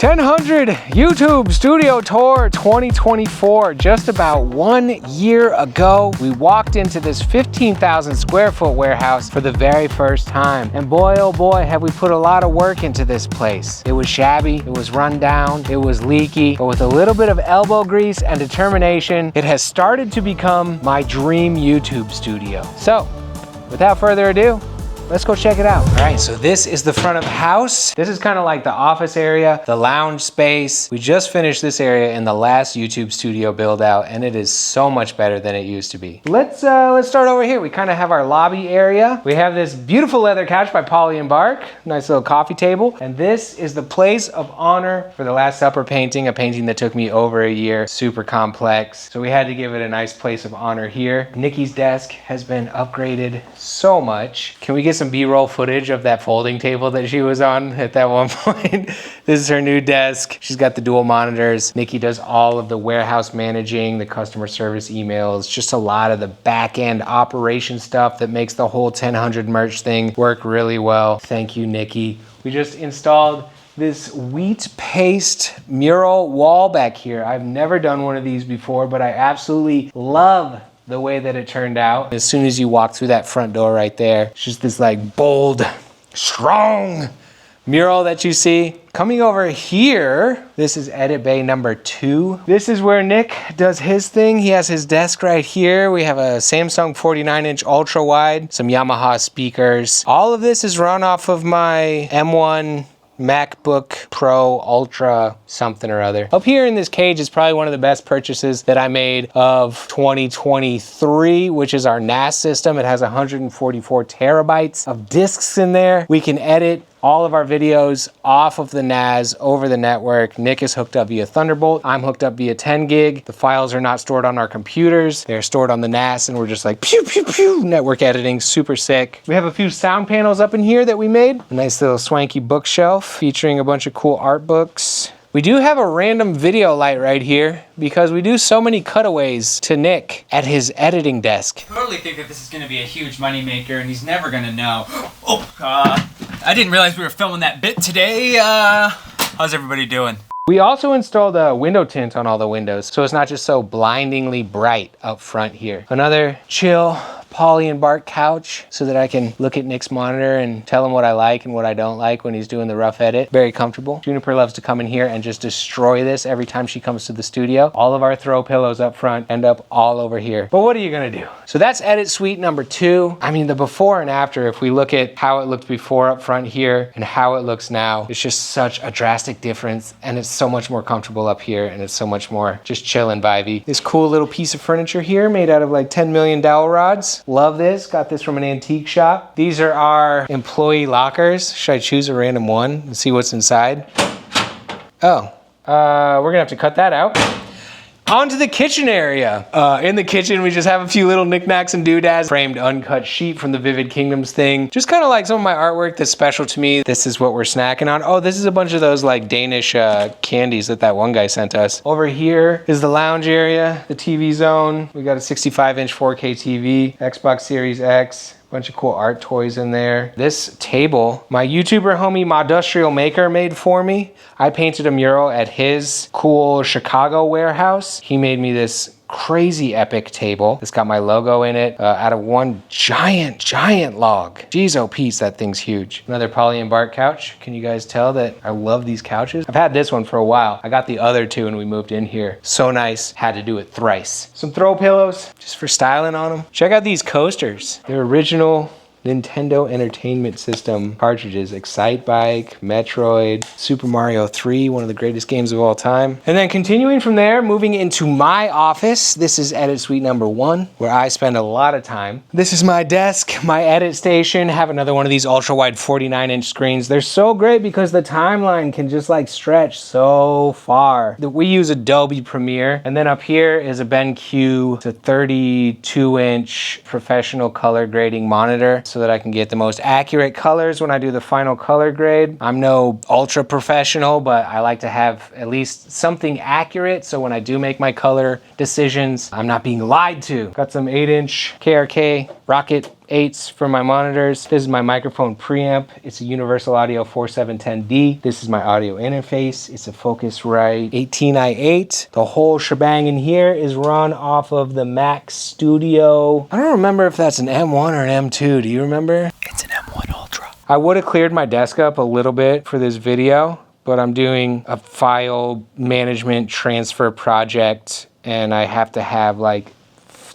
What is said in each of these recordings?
1000 YouTube Studio Tour 2024. Just about 1 year ago, we walked into this 15,000 square foot warehouse for the very first time. And boy, oh boy, have we put a lot of work into this place. It was shabby, it was run down, it was leaky, but with a little bit of elbow grease and determination, it has started to become my dream YouTube studio. So, without further ado, let's go check it out. All right, so this is the front of the house. This is kind of like the office area, the lounge space. We just finished this area in the last YouTube studio build out, and it is so much better than it used to be. Let's start over here. We kind of have our lobby area. We have this beautiful leather couch by Polly & Bark, nice little coffee table. And this is the place of honor for the Last Supper painting, a painting that took me over a year, super complex. So we had to give it a nice place of honor here. Nikki's desk has been upgraded so much. Can we get some B-roll footage of that folding table that she was on at that one point? This is her new desk. She's got the dual monitors. Nikki does all of the warehouse managing, the customer service emails, just a lot of the back-end operation stuff that makes the whole 1000 merch thing work really well. Thank you, Nikki. We just installed this wheat paste mural wall back here. I've never done one of these before, but I absolutely love the way that it turned out. As soon as you walk through that front door right there, it's just this like bold, strong mural that you see. Coming over here, this is edit bay number 2. This is where Nick does his thing. He has his desk right here. We have a Samsung 49-inch ultra wide, some Yamaha speakers. All of this is run off of my M1 MacBook Pro Ultra something or other. Up here in this cage is probably one of the best purchases that I made of 2023, which is our NAS system. It has 144 terabytes of disks in there. We can edit all of our videos off of the NAS over the network. Nick is hooked up via Thunderbolt. I'm hooked up via 10 gig. The files are not stored on our computers. They're stored on the NAS, and we're just like pew, pew, pew, network editing, super sick. We have a few sound panels up in here that we made. A nice little swanky bookshelf featuring a bunch of cool art books. We do have a random video light right here because we do so many cutaways to Nick at his editing desk. I totally think that this is going to be a huge moneymaker, and he's never going to know. I didn't realize we were filming that bit today. How's everybody doing? We also installed a window tint on all the windows, so it's not just so blindingly bright up front here. Another chill Polly & Bark couch so that I can look at Nick's monitor and tell him what I like and what I don't like when he's doing the rough edit. Very comfortable. Juniper loves to come in here and just destroy this every time she comes to the studio. All of our throw pillows up front end up all over here. But what are you gonna do? So that's edit suite number 2. I mean, the before and after, if we look at how it looked before up front here and how it looks now, it's just such a drastic difference, and it's so much more comfortable up here, and it's so much more just chill and vibey. This cool little piece of furniture here made out of like 10 million dowel rods. Love this, got this from an antique shop. These are our employee lockers. Should I choose a random one and see what's inside? Oh, we're gonna have to cut that out. On to the kitchen area. In the kitchen, we just have a few little knickknacks and doodads. Framed uncut sheet from the Vivid Kingdoms thing. Just kind of like some of my artwork that's special to me. This is what we're snacking on. Oh, this is a bunch of those like Danish candies that one guy sent us. Over here is the lounge area, the TV zone. We got a 65-inch 4K TV, Xbox Series X. Bunch of cool art toys in there. This table, my YouTuber homie Modustrial Maker made for me. I painted a mural at his cool Chicago warehouse. He made me this crazy epic table. It's got my logo in it out of one giant log. Jeez, oh Pete's, that thing's huge. Another Polly & Bark couch. Can you guys tell that I love these couches? I've had this one for a while. I got the other two when we moved in here. So nice, had to do it thrice. Some throw pillows, just for styling on them. Check out these coasters. They're original Nintendo Entertainment System cartridges. Excite Bike, Metroid, Super Mario 3, one of the greatest games of all time. And then continuing from there, moving into my office. This is edit suite number 1, where I spend a lot of time. This is my desk, my edit station. Have another one of these ultra wide 49-inch screens. They're so great because the timeline can just like stretch so far. We use Adobe Premiere. And then up here is a BenQ. It's a 32-inch professional color grading monitor, so that I can get the most accurate colors when I do the final color grade. I'm no ultra professional, but I like to have at least something accurate, so when I do make my color decisions, I'm not being lied to. Got some 8-inch KRK Rocket 8s for my monitors. This is my microphone preamp. It's a Universal Audio 4710D. This is my audio interface. It's a Focusrite 18i8. The whole shebang in here is run off of the Mac Studio. I don't remember if that's an M1 or an M2. Do you remember? It's an M1 Ultra. I would have cleared my desk up a little bit for this video, but I'm doing a file management transfer project and I have to have like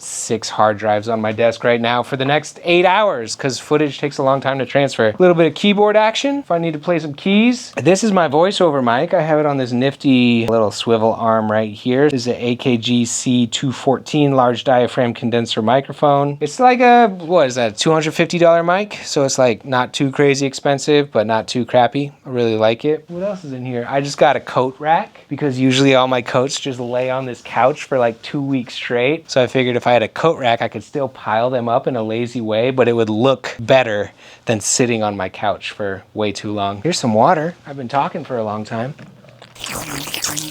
6 hard drives on my desk right now for the next 8 hours because footage takes a long time to transfer. A little bit of keyboard action if I need to play some keys. This is my voiceover mic. I have it on this nifty little swivel arm right here. This is an AKG C214 large diaphragm condenser microphone. It's like a, what is that, $250 mic? So it's like not too crazy expensive, but not too crappy. I really like it. What else is in here? I just got a coat rack because usually all my coats just lay on this couch for like 2 weeks straight. So I figured if I had a coat rack, I could still pile them up in a lazy way, but it would look better than sitting on my couch for way too long. Here's some water. I've been talking for a long time.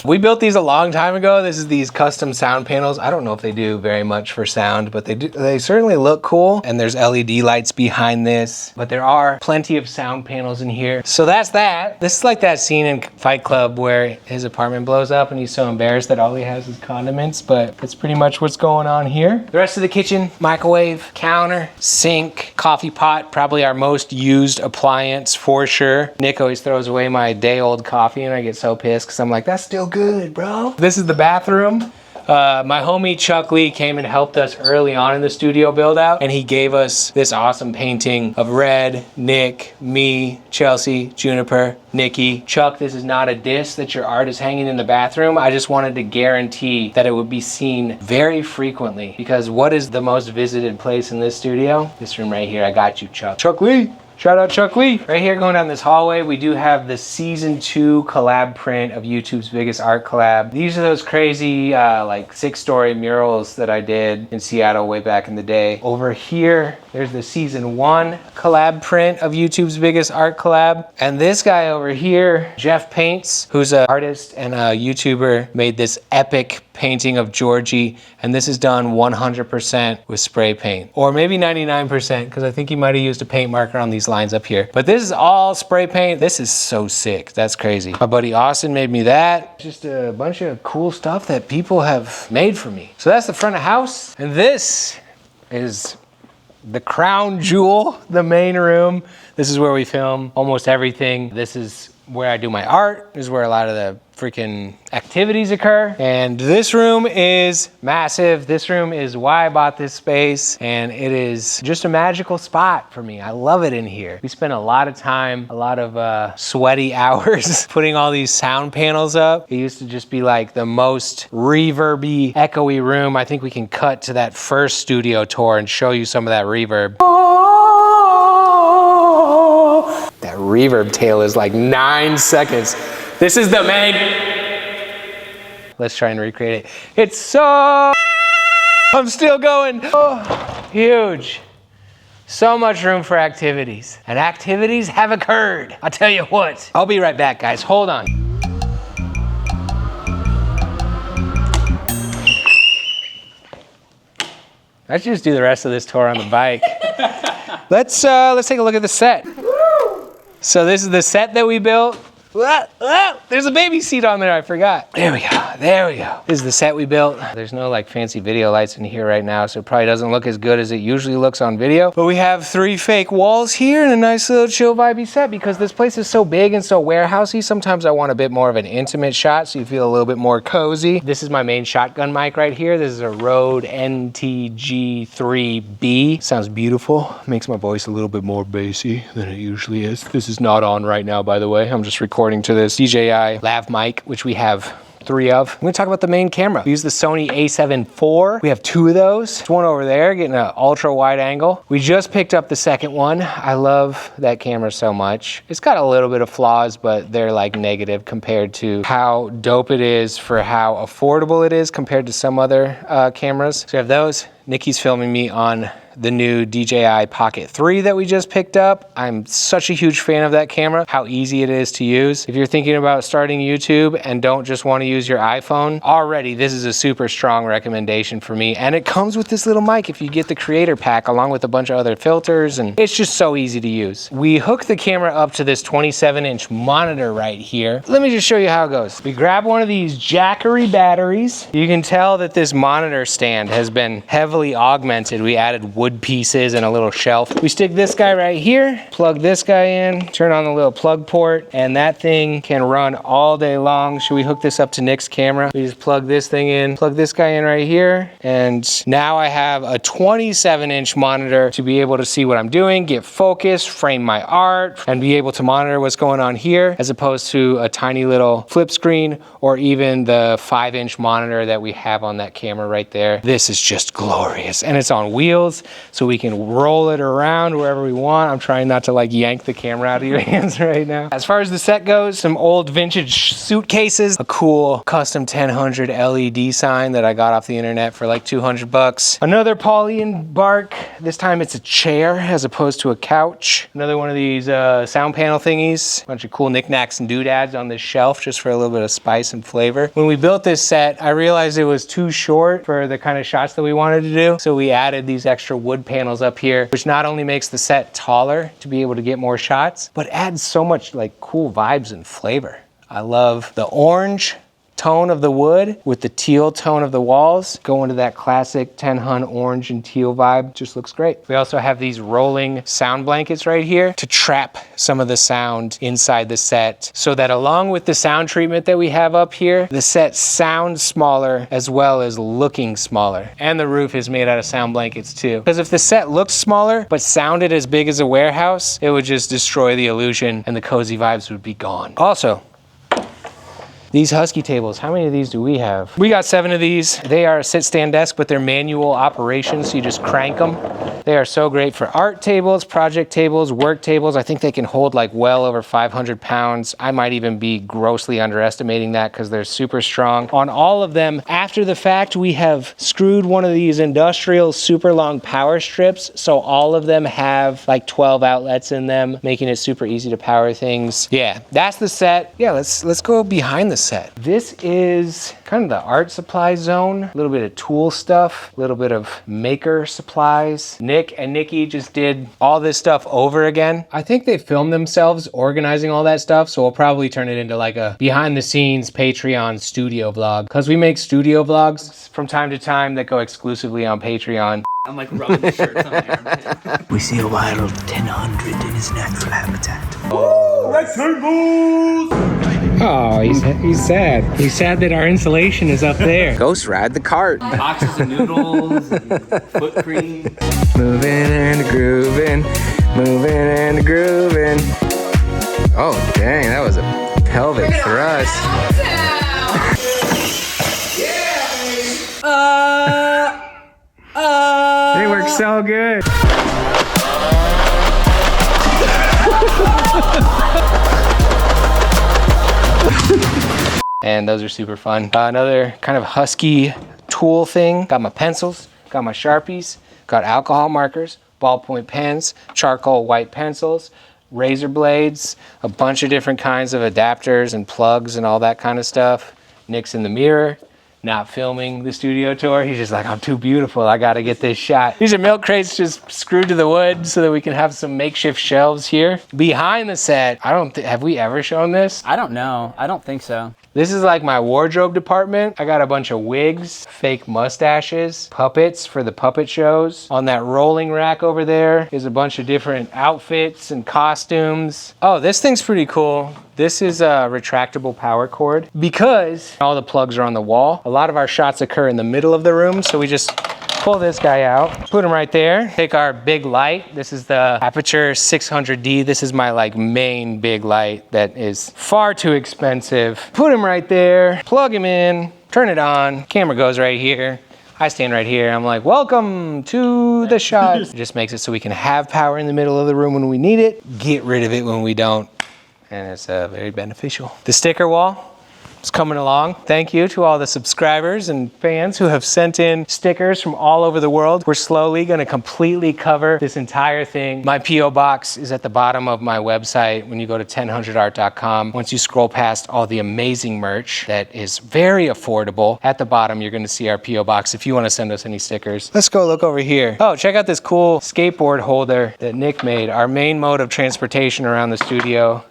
We built these a long time ago. This is these custom sound panels. I don't know if they do very much for sound, but they certainly look cool. And there's LED lights behind this, but there are plenty of sound panels in here. So that's that. This is like that scene in Fight Club where his apartment blows up and he's so embarrassed that all he has is condiments, but it's pretty much what's going on here. The rest of the kitchen, microwave, counter, sink, coffee pot, probably our most used appliance for sure. Nick always throws away my day-old coffee and I get so pissed because I'm like, that's still good, bro. This is the bathroom. My homie Chuck Lee came and helped us early on in the studio build out, and he gave us this awesome painting of Red, Nick, me, Chelsea, Juniper, Nikki. Chuck, this is not a diss that your art is hanging in the bathroom. I just wanted to guarantee that it would be seen very frequently, because what is the most visited place in this studio? This room right here. I got you, Chuck. Chuck Lee. Shout out Chuck Lee. Right here going down this hallway, we do have the season 2 collab print of YouTube's biggest art collab. These are those crazy like 6-story murals that I did in Seattle way back in the day. Over here, there's the season 1 collab print of YouTube's biggest art collab. And this guy over here, Jeff Paints, who's an artist and a YouTuber, made this epic painting of Georgie, and this is done 100% with spray paint, or maybe 99%, because I think he might have used a paint marker on these lines up here. But this is all spray paint. This is so sick. That's crazy. My buddy Austin made me that. Just a bunch of cool stuff that people have made for me. So that's the front of house, and this is the crown jewel, the main room. This is where we film almost everything. This is where I do my art. This is where a lot of the freaking activities occur. And this room is massive. This room is why I bought this space, and it is just a magical spot for me. I love it in here. We spent a lot of time, a lot of sweaty hours putting all these sound panels up. It used to just be like the most reverby, echoey room. I think we can cut to that first studio tour and show you some of that reverb. That reverb tail is like 9 seconds. This is the main. Let's try and recreate it. It's so, I'm still going. Oh, huge. So much room for activities. And activities have occurred. I'll tell you what. I'll be right back, guys. Hold on. Let's just do the rest of this tour on the bike. Let's take a look at the set. So this is the set that we built. There's a baby seat on there, I forgot. There we go, there we go. This is the set we built. There's no like fancy video lights in here right now, so it probably doesn't look as good as it usually looks on video. But we have 3 fake walls here and a nice little chill vibey set because this place is so big and so warehousey. Sometimes I want a bit more of an intimate shot so you feel a little bit more cozy. This is my main shotgun mic right here. This is a Rode NTG3B. Sounds beautiful. Makes my voice a little bit more bassy than it usually is. This is not on right now, by the way. I'm just recording to this DJI lav mic, which we have 3 of. I'm gonna talk about the main camera. We use the Sony a7 IV. We have 2 of those. There's one over there getting an ultra wide angle. We just picked up the second one. I love that camera so much. It's got a little bit of flaws, but they're like negative compared to how dope it is for how affordable it is compared to some other cameras. So we have those. Nikki's filming me on the new DJI Pocket 3 that we just picked up. I'm such a huge fan of that camera, how easy it is to use. If you're thinking about starting YouTube and don't just want to use your iPhone, already this is a super strong recommendation for me. And it comes with this little mic if you get the creator pack along with a bunch of other filters, and it's just so easy to use. We hook the camera up to this 27-inch monitor right here. Let me just show you how it goes. We grab one of these Jackery batteries. You can tell that this monitor stand has been heavily augmented. We added wood pieces and a little shelf. We stick this guy right here, plug this guy in, turn on the little plug port, and that thing can run all day long. Should we hook this up to Nick's camera? We just plug this thing in, plug this guy in right here, and now I have a 27-inch monitor to be able to see what I'm doing, get focused, frame my art, and be able to monitor what's going on here, as opposed to a tiny little flip screen or even the 5-inch monitor that we have on that camera right there. This is just glorious, and it's on wheels, so we can roll it around wherever we want. I'm trying not to like yank the camera out of your hands right now. As far as the set goes, some old vintage suitcases, a cool custom 1000 LED sign that I got off the internet for like 200 bucks. Another Pauline bark, this time it's a chair as opposed to a couch. Another one of these sound panel thingies, bunch of cool knickknacks and doodads on this shelf just for a little bit of spice and flavor. When we built this set, I realized it was too short for the kind of shots that we wanted to do, so we added these extra wood panels up here, which not only makes the set taller to be able to get more shots, but adds so much like cool vibes and flavor. I love the orange tone of the wood with the teal tone of the walls. Go into that classic 10 Hun orange and teal vibe. Just looks great. We also have these rolling sound blankets right here to trap some of the sound inside the set, so that along with the sound treatment that we have up here, the set sounds smaller as well as looking smaller. And the roof is made out of sound blankets too. Because if the set looked smaller but sounded as big as a warehouse, it would just destroy the illusion and the cozy vibes would be gone. Also, these Husky tables, how many of these do we have? We got 7 of these. They are a sit-stand desk, but they're manual operations, so you just crank them. They are so great for art tables, project tables, work tables. I think they can hold like well over 500 pounds. I might even be grossly underestimating that because they're super strong. On all of them, after the fact, we have screwed one of these industrial super long power strips, so all of them have like 12 outlets in them, making it super easy to power things. Yeah, that's the set. Yeah, let's go behind the set. This is kind of the art supply zone, a little bit of tool stuff, a little bit of maker supplies. Nick and Nikki just did all this stuff over again. I think they filmed themselves organizing all that stuff, so we'll probably turn it into like a behind the scenes Patreon studio vlog, because we make studio vlogs from time to time that go exclusively on Patreon. I'm like rubbing the shirts on my armpit. We see a wild 1000 in his natural habitat. Oh, rectangles! Oh, he's sad. He's sad that our insulation is up there. Ghost ride the cart. Boxes of noodles and foot cream. Moving and grooving, moving and grooving. Oh, dang, that was a pelvic thrust. They work so good. And those are super fun. Another kind of Husky tool thing. Got my pencils, got my Sharpies, got alcohol markers, ballpoint pens, charcoal white pencils, razor blades, a bunch of different kinds of adapters and plugs and all that kind of stuff. Nick's in the mirror, not filming the studio tour. He's just like, I'm too beautiful. I got to get this shot. These are milk crates just screwed to the wood so that we can have some makeshift shelves here. Behind the set, have we ever shown this? I don't know. I don't think so. This is like my wardrobe department. I got a bunch of wigs, fake mustaches, puppets for the puppet shows. On that rolling rack over there is a bunch of different outfits and costumes. Oh, this thing's pretty cool. This is a retractable power cord because all the plugs are on the wall. A lot of our shots occur in the middle of the room, so we just pull this guy out, put him right there. Take our big light. This is the Aperture 600D. This is my like main big light that is far too expensive. Put him right there, plug him in, turn it on. Camera goes right here. I stand right here. I'm like, welcome to the shot. It just makes it so we can have power in the middle of the room when we need it, get rid of it when we don't. And it's very beneficial. The sticker wall is coming along. Thank you to all the subscribers and fans who have sent in stickers from all over the world. We're slowly gonna completely cover this entire thing. My P.O. box is at the bottom of my website when you go to 1000art.com. Once you scroll past all the amazing merch that is very affordable, at the bottom you're gonna see our P.O. box if you wanna send us any stickers. Let's go look over here. Oh, check out this cool skateboard holder that Nick made. Our main mode of transportation around the studio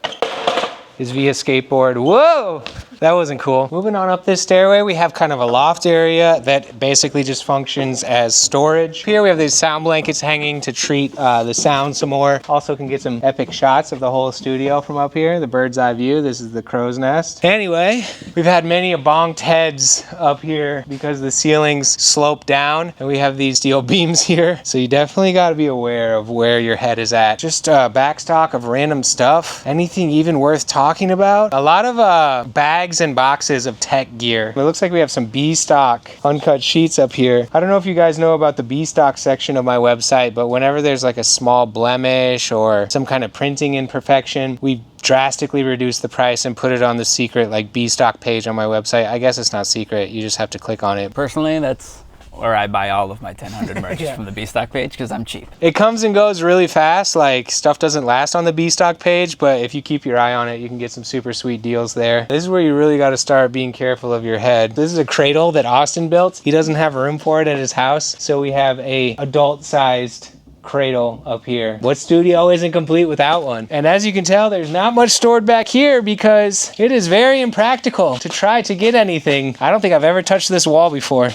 is via skateboard. Whoa! That wasn't cool. Moving on up this stairway, we have kind of a loft area that basically just functions as storage. Here we have these sound blankets hanging to treat the sound some more. Also can get some epic shots of the whole studio from up here, the bird's eye view. This is the crow's nest. Anyway, we've had many bonked heads up here because the ceilings slope down and we have these steel beams here. So you definitely gotta be aware of where your head is at. Just backstock of random stuff. Anything even worth talking about? A lot of bags and boxes of tech gear. It looks like we have some B-stock uncut sheets up here. I don't know if you guys know about the B-stock section of my website, but whenever there's like a small blemish or some kind of printing imperfection, we drastically reduce the price and put it on the secret like B-stock page on my website. I guess it's not secret, you just have to click on it. Personally, that's where I buy all of my 1000 merch from the B-stock page because I'm cheap. It comes and goes really fast. Like stuff doesn't last on the B-stock page, but if you keep your eye on it, you can get some super sweet deals there. This is where you really got to start being careful of your head. This is a cradle that Austin built. He doesn't have room for it at his house, so we have a adult-sized cradle up here. What studio isn't complete without one? And as you can tell, there's not much stored back here because it is very impractical to try to get anything. I don't think I've ever touched this wall before.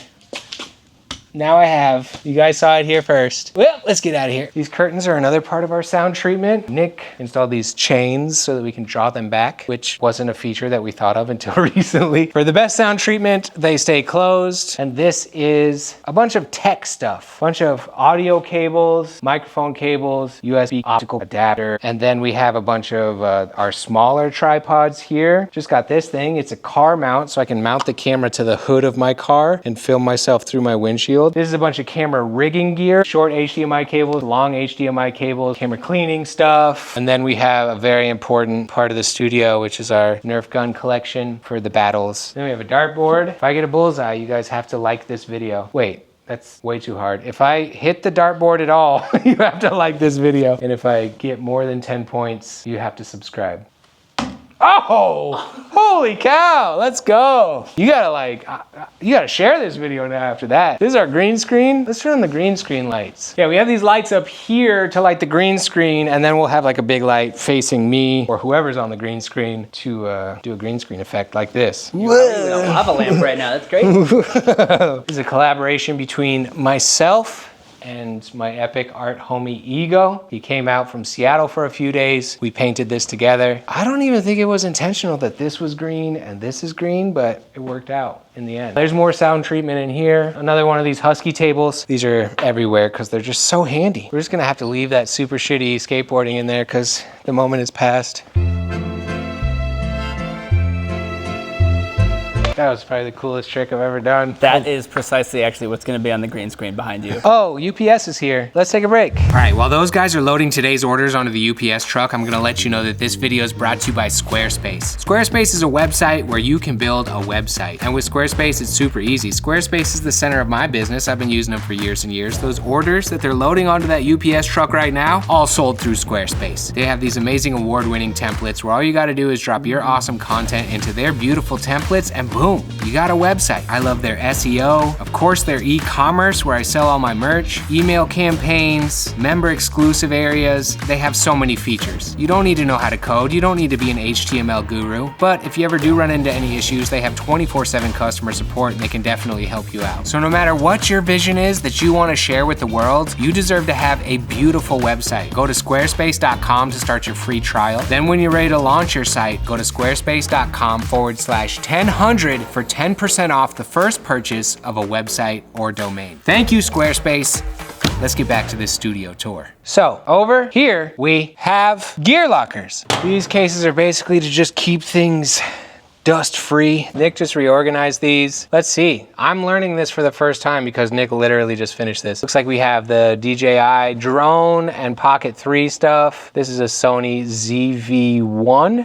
Now I have. You guys saw it here first. Well, let's get out of here. These curtains are another part of our sound treatment. Nick installed these chains so that we can draw them back, which wasn't a feature that we thought of until recently. For the best sound treatment, they stay closed. And this is a bunch of tech stuff. A bunch of audio cables, microphone cables, USB optical adapter. And then we have a bunch of our smaller tripods here. Just got this thing. It's a car mount, so I can mount the camera to the hood of my car and film myself through my windshield. This is a bunch of camera rigging gear, short HDMI cables, long HDMI cables, camera cleaning stuff. And then we have a very important part of the studio, which is our Nerf gun collection for the battles. Then we have a dartboard. If I get a bullseye, you guys have to like this video. Wait, that's way too hard. If I hit the dartboard at all, you have to like this video. And if I get more than 10 points, you have to subscribe. Oh, holy cow, let's go. You gotta share this video now after that. This is our green screen. Let's turn on the green screen lights. Yeah, we have these lights up here to light the green screen, and then we'll have like a big light facing me or whoever's on the green screen to do a green screen effect like this. You're using a lava lamp right now, that's great. This is a collaboration between myself and my epic art homie Ego. He came out from Seattle for a few days. We painted this together. I don't even think it was intentional that this was green and this is green, but it worked out in the end. There's more sound treatment in here. Another one of these Husky tables. These are everywhere because they're just so handy. We're just gonna have to leave that super shitty skateboarding in there because the moment is past. That was probably the coolest trick I've ever done. That is precisely actually what's going to be on the green screen behind you. Oh, UPS is here. Let's take a break. All right, while those guys are loading today's orders onto the UPS truck, I'm gonna let you know that this video is brought to you by Squarespace. Squarespace is a website where you can build a website. And with Squarespace, it's super easy. Squarespace is the center of my business. I've been using them for years and years. Those orders that they're loading onto that UPS truck right now, all sold through Squarespace. They have these amazing award-winning templates where all you gotta do is drop your awesome content into their beautiful templates and boom, you got a website. I love their SEO, of course their e-commerce where I sell all my merch, email campaigns, member exclusive areas. They have so many features. You don't need to know how to code, you don't need to be an HTML guru, but if you ever do run into any issues, they have 24/7 customer support and they can definitely help you out. So no matter what your vision is that you want to share with the world, you deserve to have a beautiful website. Go to squarespace.com to start your free trial. Then when you're ready to launch your site, go to squarespace.com/1000 for 10% off the first purchase of a website or domain. Thank you, Squarespace. Let's get back to this studio tour. So over here, we have gear lockers. These cases are basically to just keep things dust free. Nick just reorganized these. Let's see. I'm learning this for the first time because Nick literally just finished this. Looks like we have the DJI drone and Pocket 3 stuff. This is a Sony ZV-1,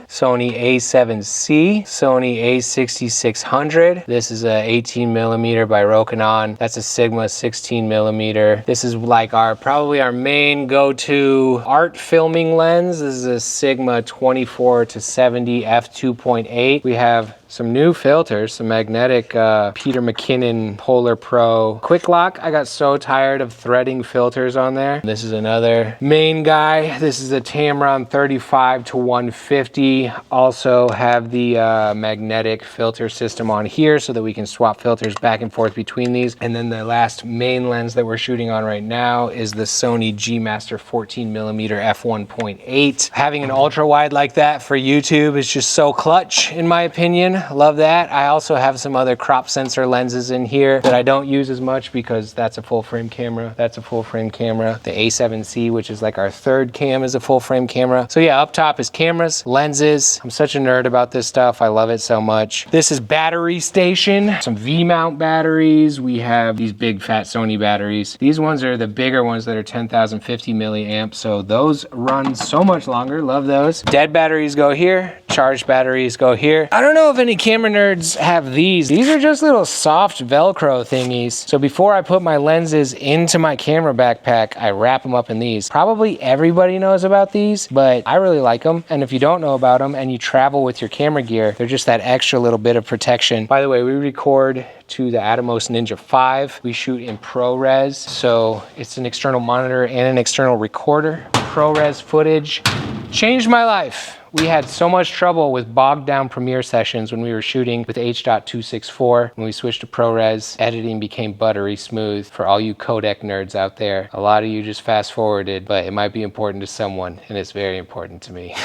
Sony A7C, Sony A6600. This is a 18mm by Rokinon. That's a Sigma 16mm. This is like probably our main go-to art filming lens. This is a Sigma 24-70 f2.8. We have some new filters, some magnetic Peter McKinnon Polar Pro Quick Lock. I got so tired of threading filters on there. This is another main guy. This is a Tamron 35-150. Also have the magnetic filter system on here so that we can swap filters back and forth between these. And then the last main lens that we're shooting on right now is the Sony G Master 14mm f1.8. Having an ultra wide like that for YouTube is just so clutch in my opinion. Love that. I also have some other crop sensor lenses in here that I don't use as much because that's a full frame camera. That's a full frame camera. The A7C, which is like our third cam, is a full frame camera. So yeah, up top is cameras, lenses. I'm such a nerd about this stuff. I love it so much. This is battery station, some V-mount batteries. We have these big fat Sony batteries. These ones are the bigger ones that are 10,050 milliamps. So those run so much longer. Love those. Dead batteries go here. Charged batteries go here. I don't know if any camera nerds have these. These are just little soft Velcro thingies. So before I put my lenses into my camera backpack, I wrap them up in these. Probably everybody knows about these, but I really like them. And if you don't know about them and you travel with your camera gear, they're just that extra little bit of protection. By the way, we record to the Atomos Ninja 5. We shoot in ProRes, so it's an external monitor and an external recorder. ProRes footage changed my life. We had so much trouble with bogged down Premiere sessions when we were shooting with H.264. When we switched to ProRes, editing became buttery smooth. For all you codec nerds out there, a lot of you just fast forwarded, but it might be important to someone, and it's very important to me.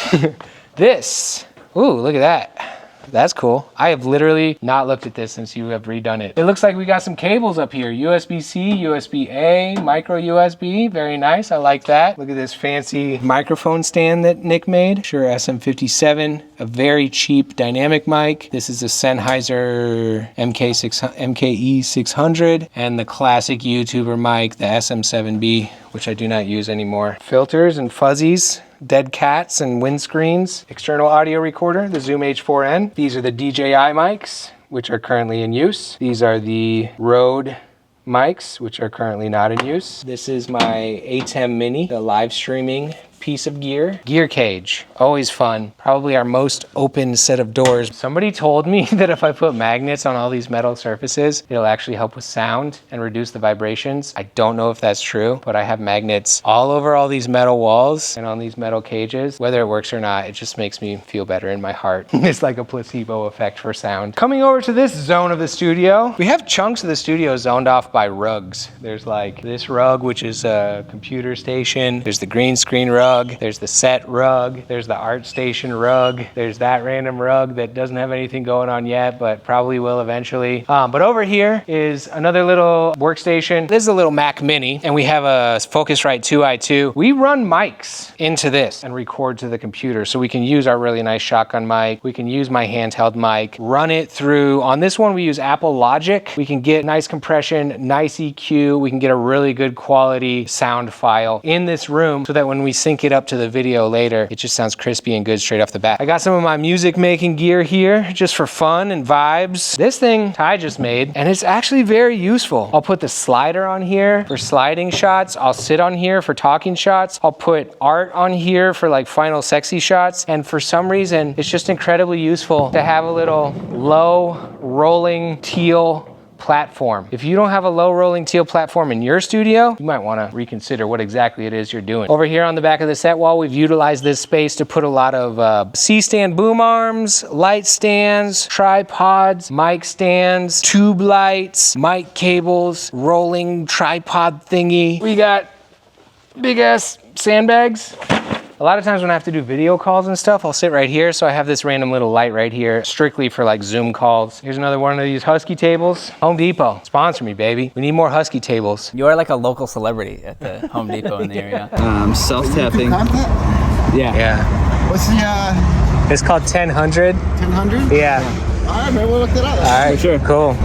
This, ooh, look at that. That's cool. I have literally not looked at this since you have redone it. It looks like we got some cables up here. USB-C, USB-A, micro USB. Very nice. I like that. Look at this fancy microphone stand that Nick made. Shure SM57, a very cheap dynamic mic. This is a Sennheiser MKE600 and the classic YouTuber mic, the SM7B, which I do not use anymore. Filters and fuzzies. Dead cats and windscreens. External audio recorder, the Zoom H4n. These are the DJI mics, which are currently in use. These are the Rode mics, which are currently not in use. This is my ATEM Mini, the live streaming piece of gear. Gear cage, always fun. Probably our most open set of doors. Somebody told me that if I put magnets on all these metal surfaces, it'll actually help with sound and reduce the vibrations. I don't know if that's true, but I have magnets all over all these metal walls and on these metal cages. Whether it works or not, it just makes me feel better in my heart. It's like a placebo effect for sound. Coming over to this zone of the studio, we have chunks of the studio zoned off by rugs. There's like this rug, which is a computer station. There's the green screen rug. There's the set rug. There's the art station rug. There's that random rug that doesn't have anything going on yet, but probably will eventually. But over here is another little workstation. This is a little Mac Mini, and we have a Focusrite 2i2. We run mics into this and record to the computer, so we can use our really nice shotgun mic. We can use my handheld mic, run it through. On this one, we use Apple Logic. We can get nice compression, nice EQ. We can get a really good quality sound file in this room so that when we sync it up to the video later, it just sounds crispy and good straight off the bat. I got some of my music making gear here just for fun and vibes. This thing Ty just made, and it's actually very useful. I'll put the slider on here for sliding shots. I'll sit on here for talking shots. I'll put art on here for like final sexy shots. And for some reason, it's just incredibly useful to have a little low rolling teal platform. If you don't have a low rolling teal platform in your studio, you might want to reconsider what exactly it is you're doing. Over here on the back of the set wall, we've utilized this space to put a lot of C-stand boom arms, light stands, tripods, mic stands, tube lights, mic cables, rolling tripod thingy. We got big ass sandbags. A lot of times when I have to do video calls and stuff, I'll sit right here. So I have this random little light right here, strictly for like Zoom calls. Here's another one of these Husky tables. Home Depot, sponsor me, baby. We need more Husky tables. You are like a local celebrity at the Home Depot in the area. Self-tapping. Yeah. What's the It's called 1000. 1000? Yeah. right, man, we'll look it up. All right, sure. Cool.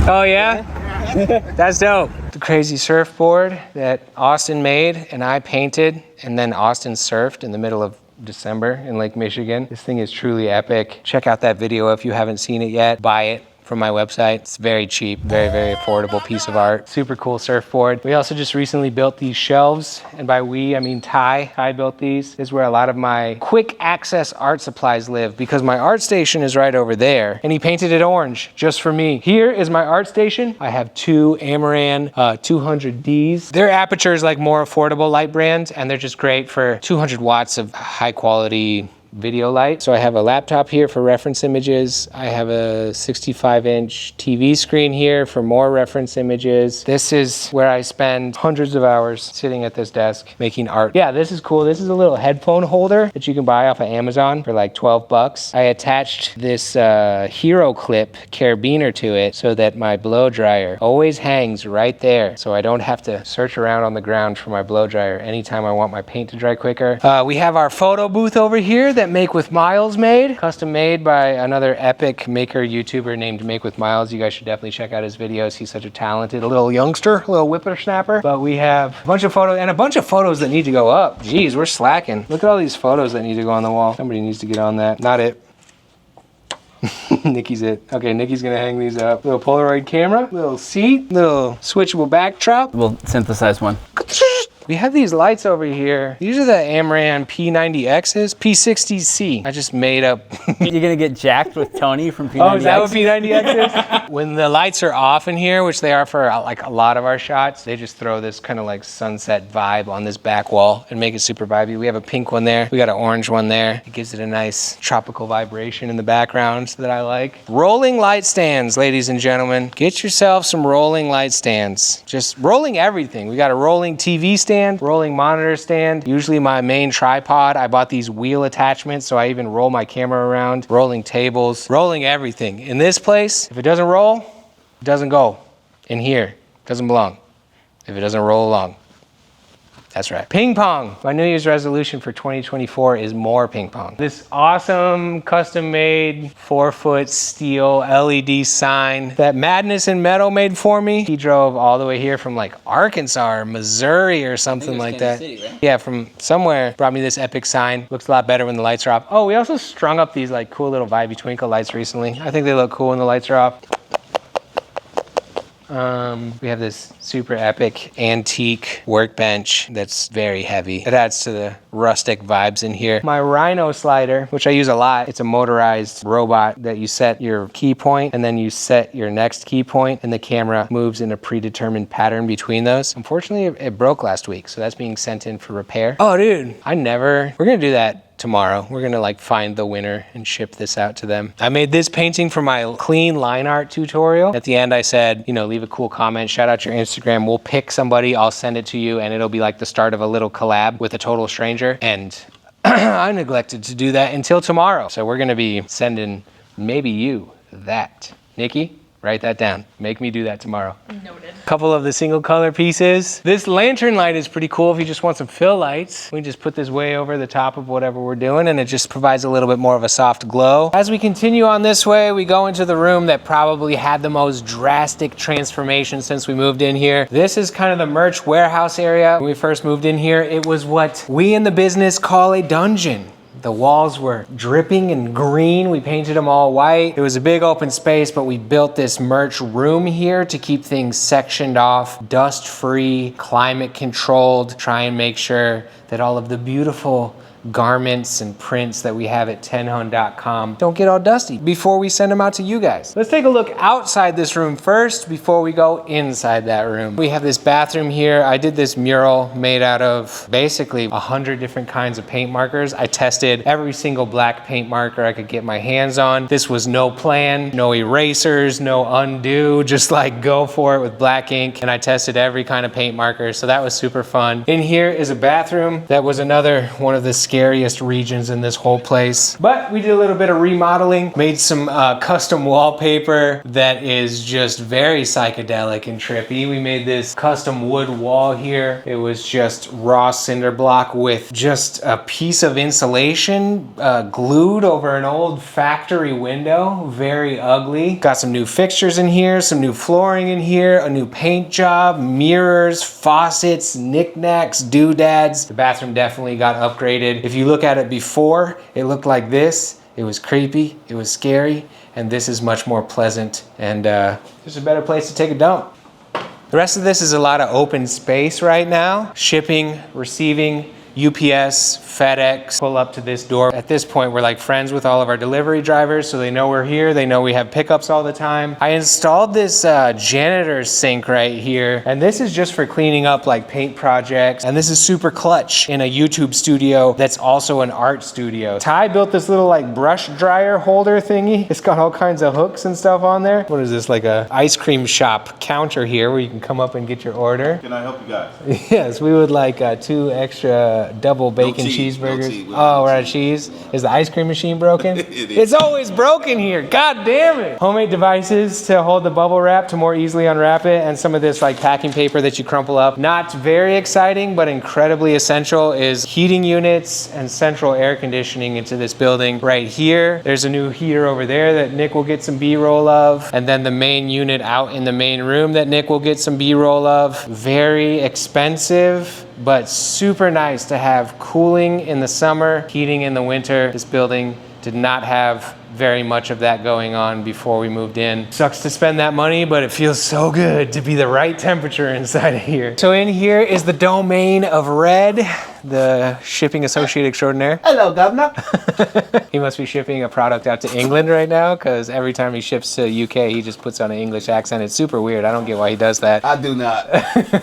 Oh yeah? That's dope. The crazy surfboard that Austin made and I painted, and then Austin surfed in the middle of December in Lake Michigan. This thing is truly epic. Check out that video if you haven't seen it yet. Buy it from my website. It's very cheap, very, very affordable piece of art. Super cool surfboard. We also just recently built these shelves, and by we, I mean Ty. Ty built these. This is where a lot of my quick access art supplies live, because my art station is right over there, and he painted it orange just for me. Here is my art station. I have two Amaran 200Ds. Their aperture is like more affordable light brand, and they're just great for 200 watts of high quality video light. So I have a laptop here for reference images. I have a 65-inch TV screen here for more reference images. This is where I spend hundreds of hours sitting at this desk making art. Yeah, this is cool. This is a little headphone holder that you can buy off of Amazon for like 12 bucks. I attached this Hero Clip carabiner to it so that my blow dryer always hangs right there, so I don't have to search around on the ground for my blow dryer anytime I want my paint to dry quicker. We have our photo booth over here that Make with Miles made, custom made by another epic maker YouTuber named Make with Miles. You guys should definitely check out his videos. He's such a talented little youngster, little whippersnapper. But we have a bunch of photos, and a bunch of photos that need to go up. Jeez, we're slacking. Look at all these photos that need to go on the wall. Somebody needs to get on that. Not it. Nikki's it. Okay, Nikki's gonna hang these up. Little Polaroid camera, little seat, little switchable backdrop. We'll synthesize one. We have these lights over here. These are the Amaran P90Xs, P60C. I just made up. You're gonna get jacked with Tony from P90X? Oh, is that what P90X is? When the lights are off in here, which they are for like a lot of our shots, they just throw this kind of like sunset vibe on this back wall and make it super vibey. We have a pink one there. We got an orange one there. It gives it a nice tropical vibration in the background that I like. Rolling light stands, ladies and gentlemen. Get yourself some rolling light stands. Just rolling everything. We got a rolling TV stand, rolling monitor stand. Usually my main tripod. I bought these wheel attachments, so I even roll my camera around. Rolling tables, rolling everything. In this place, if it doesn't roll, it doesn't go. In here, it doesn't belong. If it doesn't roll along. That's right. Ping pong. My New Year's resolution for 2024 is more ping pong. This awesome custom-made 4-foot steel LED sign that Madness in Metal made for me. He drove all the way here from like Arkansas or Missouri or something like that. City, right? Yeah, from somewhere. Brought me this epic sign. Looks a lot better when the lights are off. Oh, we also strung up these like cool little Vibey Twinkle lights recently. I think they look cool when the lights are off. We have this super epic antique workbench that's very heavy. It adds to the rustic vibes in here. My Rhino slider, which I use a lot, it's a motorized robot that you set your key point and then you set your next key point and the camera moves in a predetermined pattern between those. Unfortunately, it broke last week, so that's being sent in for repair. Oh, dude, we're gonna do that tomorrow. We're gonna like find the winner and ship this out to them. I made this painting for my clean line art tutorial. At the end I said, you know, leave a cool comment, shout out your Instagram, we'll pick somebody, I'll send it to you, and it'll be like the start of a little collab with a total stranger. And I neglected to do that until tomorrow. So we're gonna be sending maybe you that. Nikki, write that down. Make me do that tomorrow. Noted. Couple of the single color pieces. This lantern light is pretty cool if you just want some fill lights. We just put this way over the top of whatever we're doing and it just provides a little bit more of a soft glow. As we continue on this way, we go into the room that probably had the most drastic transformation since we moved in here. This is kind of the merch warehouse area. When we first moved in here, it was what we in the business call a dungeon. The walls were dripping in green. We painted them all white. It was a big open space, but we built this merch room here to keep things sectioned off, dust-free, climate-controlled, try and make sure that all of the beautiful garments and prints that we have at tenhun.com don't get all dusty before we send them out to you guys. Let's take a look outside this room first before we go inside that room. We have this bathroom here. I did this mural made out of basically 100 different kinds of paint markers. I tested every single black paint marker I could get my hands on. This was no plan, no erasers, no undo, just like go for it with black ink. And I tested every kind of paint marker, so that was super fun. In here is a bathroom. That was another one of the scariest regions in this whole place. But we did a little bit of remodeling, made some custom wallpaper that is just very psychedelic and trippy. We made this custom wood wall here. It was just raw cinder block with just a piece of insulation glued over an old factory window. Very ugly. Got some new fixtures in here, some new flooring in here, a new paint job, mirrors, faucets, knickknacks, doodads. The bathroom definitely got upgraded. If you look at it before, it looked like this. It was creepy, it was scary, and this is much more pleasant and just a better place to take a dump. The rest of this is a lot of open space right now. Shipping, receiving, UPS, FedEx, pull up to this door. At this point, we're like friends with all of our delivery drivers, so they know we're here. They know we have pickups all the time. I installed this janitor's sink right here, and this is just for cleaning up like paint projects. And this is super clutch in a YouTube studio that's also an art studio. Ty built this little like brush dryer holder thingy. It's got all kinds of hooks and stuff on there. What is this, like a ice cream shop counter here where you can come up and get your order? Can I help you guys? Yes, we would like 2 extra double bacon cheeseburgers. Oh, we're out of cheese. Is the ice cream machine broken? It's always broken here. God damn it. Homemade devices to hold the bubble wrap to more easily unwrap it, and some of this like packing paper that you crumple up. Not very exciting, but incredibly essential is heating units and central air conditioning into this building. Right here, there's a new heater over there that Nick will get some B-roll of, and then the main unit out in the main room that Nick will get some B-roll of. Very expensive, but super nice to have cooling in the summer, heating in the winter. This building did not have very much of that going on before we moved in. Sucks to spend that money, but it feels so good to be the right temperature inside of here. So in here is the domain of Red, the shipping associate extraordinaire. Hello, Governor. He must be shipping a product out to England right now, because every time he ships to UK, he just puts on an English accent. It's super weird. I don't get why he does that. I do not.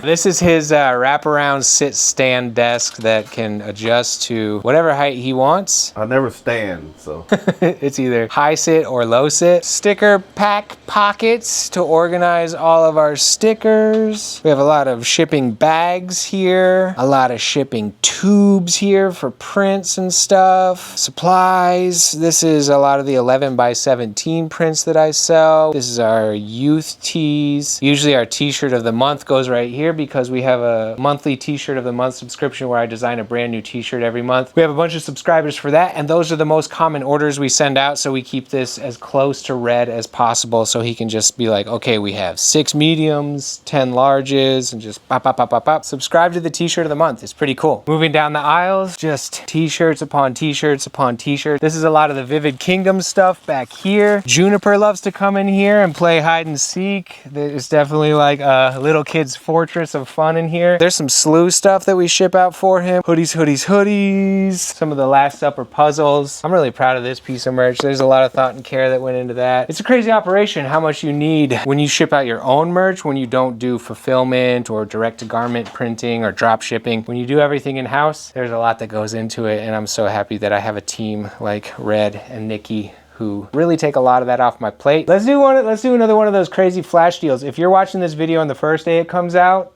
This is his wraparound sit-stand desk that can adjust to whatever height he wants. I never stand, so. It's either high sit or low sit. Sticker pack pockets to organize all of our stickers. We have a lot of shipping bags here, a lot of shipping tubes here for prints and stuff, supplies. This is a lot of the 11x17 prints that I sell. This is our youth tees. Usually our t-shirt of the month goes right here because we have a monthly t-shirt of the month subscription where I design a brand new t-shirt every month. We have a bunch of subscribers for that, and those are the most common orders we send out, so we keep this as close to Red as possible so he can just be like, okay, we have 6 mediums, 10 larges, and just pop, pop, pop, pop, pop. Subscribe to the t-shirt of the month. It's pretty cool. Moving down the aisles, just t-shirts upon t-shirts upon t-shirts. This is a lot of the Vivid Kingdom stuff back here. Juniper loves to come in here and play hide and seek. There's definitely like a little kid's fortress of fun in here. There's some slew stuff that we ship out for him. Hoodies, hoodies, hoodies. Some of the Last Supper puzzles. I'm really proud of this piece of merch. There's a lot of thought and care that went into that. It's a crazy operation how much you need when you ship out your own merch, when you don't do fulfillment or direct to garment printing or drop shipping. When you do everything in-house, there's a lot that goes into it, and I'm so happy that I have a team like Red and Nikki who really take a lot of that off my plate. Let's do another one of those crazy flash deals. If you're watching this video on the first day it comes out,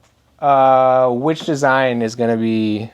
which design is gonna be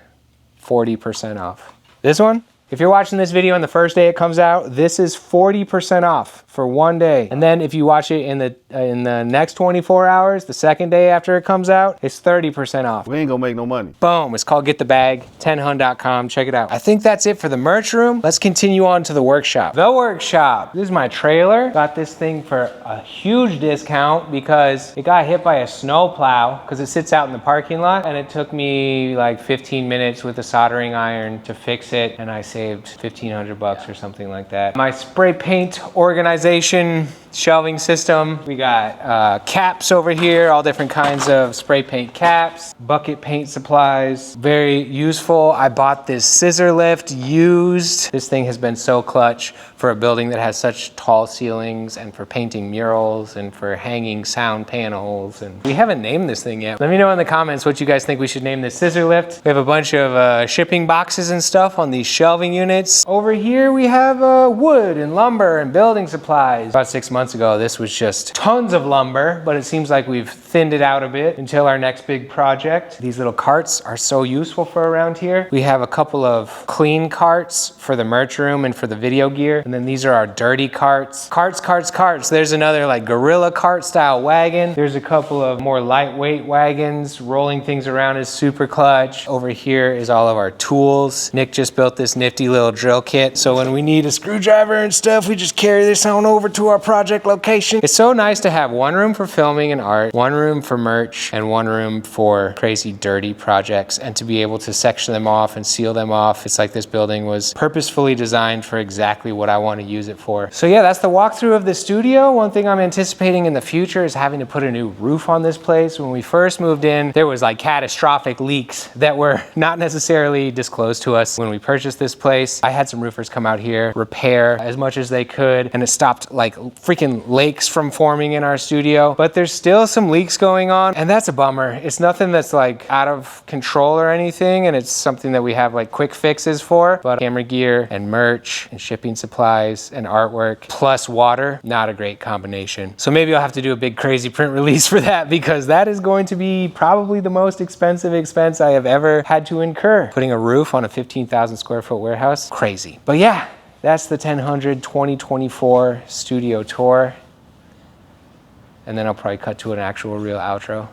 40% off? This one? If you're watching this video on the first day it comes out, this is 40% off for one day. And then if you watch it in the next 24 hours, the second day after it comes out, it's 30% off. We ain't gonna make no money. Boom, it's called Get the Bag, 10hun.com, check it out. I think that's it for the merch room. Let's continue on to the workshop. The workshop, this is my trailer. Got this thing for a huge discount because it got hit by a snowplow because it sits out in the parking lot, and it took me like 15 minutes with a soldering iron to fix it, and I saved 1,500 bucks or something like that. My spray paint organization shelving system. We got caps over here, all different kinds of spray paint caps, bucket paint supplies, very useful. I bought this scissor lift used. This thing has been so clutch for a building that has such tall ceilings, and for painting murals, and for hanging sound panels. And we haven't named this thing yet. Let me know in the comments what you guys think we should name this scissor lift. We have a bunch of shipping boxes and stuff on these shelving units. Over here we have wood and lumber and building supplies. About 6 months months ago, this was just tons of lumber, but it seems like we've thinned it out a bit until our next big project. These little carts are so useful for around here. We have a couple of clean carts for the merch room and for the video gear. And then these are our dirty carts. Carts. There's another like gorilla cart style wagon. There's a couple of more lightweight wagons. Rolling things around is super clutch. Over here is all of our tools. Nick just built this nifty little drill kit. So when we need a screwdriver and stuff, we just carry this on over to our project location. It's so nice to have one room for filming and art, one room for merch, and one room for crazy dirty projects, and to be able to section them off and seal them off. It's like this building was purposefully designed for exactly what I want to use it for. So yeah, that's the walkthrough of the studio. One thing I'm anticipating in the future is having to put a new roof on this place. When we first moved in, there was like catastrophic leaks that were not necessarily disclosed to us when we purchased this place. I had some roofers come out here, repair as much as they could, and it stopped like freaking lakes from forming in our studio. But there's still some leaks going on, and that's a bummer. It's nothing that's like out of control or anything, and it's something that we have like quick fixes for. But camera gear and merch and shipping supplies and artwork plus water, not a great combination. So maybe I'll have to do a big crazy print release for that, because that is going to be probably the most expensive expense I have ever had to incur. Putting a roof on a 15,000 square foot warehouse, crazy. But yeah, that's the 1000 2024 studio tour. And then I'll probably cut to an actual real outro.